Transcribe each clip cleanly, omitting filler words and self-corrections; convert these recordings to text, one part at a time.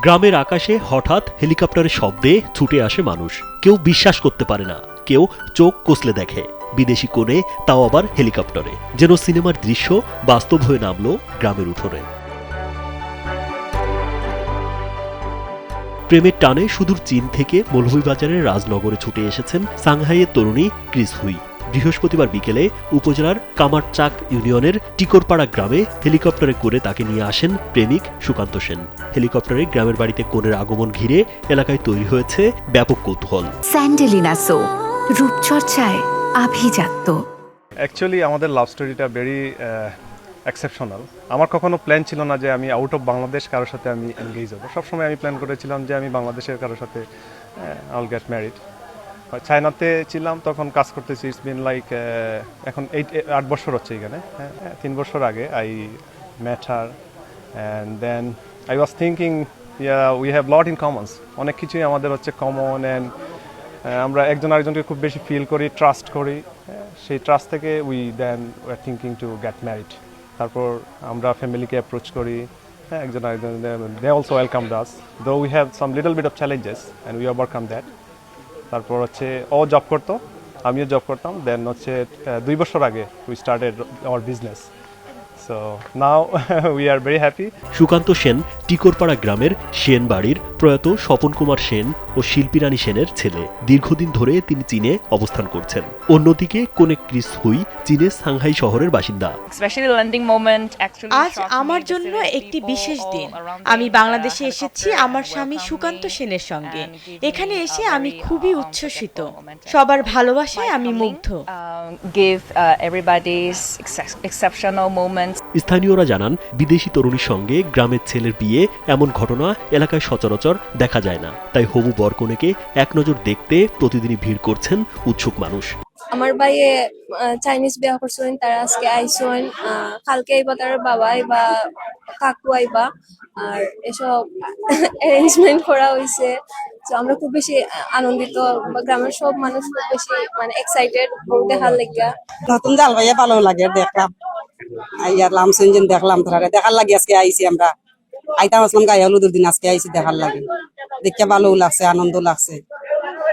গ্রামের আকাশে হঠাৎ হেলিকপ্টারের শব্দে ছুটে আসে মানুষ। কেউ বিশ্বাস করতে পারে না, কেউ চোখ কষলে দেখে। বিদেশি কোণে, তাও আবার হেলিকপ্টারে। যেন সিনেমার দৃশ্য বাস্তব হয়ে নামলো গ্রামের উঠোনে। প্রেমের টানে সুদূর চীন থেকে মৌলভীবাজারের রাজনগরে ছুটে এসেছেন সাংহাইয়ের তরুণী ক্রিস হুই। বৃহস্পতিবার বিকেলে উপজেলার কামারচাক ইউনিয়নের টিকরপাড়া গ্রামে হেলিকপ্টারে করে তাকে নিয়ে আসেন প্রেমিক সুকান্ত সেন। হেলিকপ্টারে গ্রামের বাড়িতে কনের আগমন ঘিরে এলাকায় তৈরি হয়েছে ব্যাপক কৌতূহল। স্যান্ডেলিনা সো, রূপচর্চায় আভিজাত্য। অ্যাকচুয়ালি আমাদের লাভ স্টোরিটা ভেরি এক্সেপশনাল। আমার কখনো প্ল্যান ছিল না যে আমি আউট অফ বাংলাদেশ কারোর সাথে আমি এনগেজ হবো। সবসময় আমি প্ল্যান করেছিলাম যে আমি বাংলাদেশের কারোর সাথে আইল গেট ম্যারিড। চায়নাতে ছিলাম, তখন কাজ করতেছি। ইটস বিন লাইক এখন 8 বছর হচ্ছে এখানে। 3 বছর আগে I met her and then I was thinking we have lot in commons. অনেক কিছুই আমাদের হচ্ছে কমন, অ্যান্ড আমরা একজন আরেকজনকে খুব বেশি ফিল করি, ট্রাস্ট করি। সেই ট্রাস্ট থেকে we are thinking to get married. তারপর আমরা ফ্যামিলিকে অ্যাপ্রোচ করি, একজন আরেকজন, they also welcome us, though we have some little bit of challenges and we overcome that. তারপর হচ্ছে ও জব করতো, আমিও জব করতাম। দেন হচ্ছে 2 বছর আগে we started our business. So now we are very happy. Sukanta Sen Tikarpara গ্রামের সেন বাড়ির প্রয়াত স্বপন কুমার সেন ও শিল্পী রানী সেনের ছেলে। দীর্ঘদিন ধরে তিনি চীনে অবস্থান করছেন। অন্যদিকে কনে ক্রিস হুই চীনের সাংহাই শহরের বাসিন্দা। আজ আমার জন্য একটি বিশেষ দিন। আমি বাংলাদেশে এসেছি আমার স্বামী সুকান্ত সেনের সঙ্গে। এখানে এসে আমি খুবই উচ্ছ্বসিত। সবার ভালোবাসায় আমি মুগ্ধ। স্থানীয়রা জানান, বিদেশি তরুণীর সঙ্গে গ্রামের ছেলের বিয়ে, এমন ঘটনা এলাকায় সচরাচর দেখা যায় না। তাই হবু বরকনেকে এক নজর দেখতে প্রতিদিনই ভিড় করছেন উৎসুক মানুষ। আমার ভাইয়ে চাইনিজ বিয়া করছেন, তারা আজকে আইসন, কালকে আইবা তার বাবা আইবা, কাকু আইবা, আর এসব অ্যারেঞ্জমেন্ট করা হয়েছে। তো আমরা খুব বেশি আনন্দিত, গ্রামের সব মানুষ খুব বেশি এক্সাইটেড বউ দেখার লাগিয়া। নতুন জাল ভাইয়া ভালো লাগে, দেখলাম আইয়ার লামসেন দেখলাম, তারা দেখার লাগে আজকে আইছি। আমরা আইতাম আসলাম গায়ে হলুদের দিন, আজকে আইছি দেখার লাগে। দেখে ভালো লাগছে, আনন্দ লাগছে,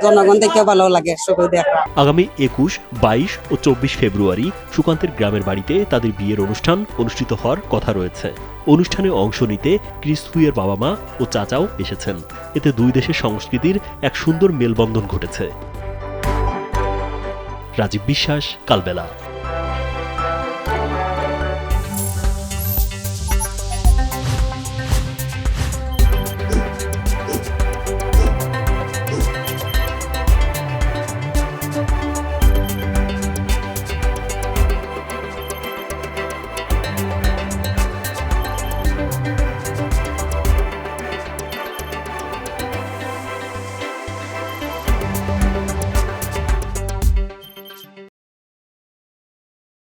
জনগণ দেখে ভালো লাগে সবাই দেখা। আগামী 21, 22 ও 24 ফেব্রুয়ারি সুকান্তের গ্রামের বাড়িতে তাদের বিয়ের অনুষ্ঠান অনুষ্ঠিত হওয়ার কথা রয়েছে। অনুষ্ঠানে অংশ নিতে ক্রিস হুইয়ের বাবা মা ও চাচাও এসেছেন। এতে দুই দেশের সংস্কৃতির এক সুন্দর মেলবন্ধন ঘটেছে। রাজীব বিশ্বাস, কালবেলা।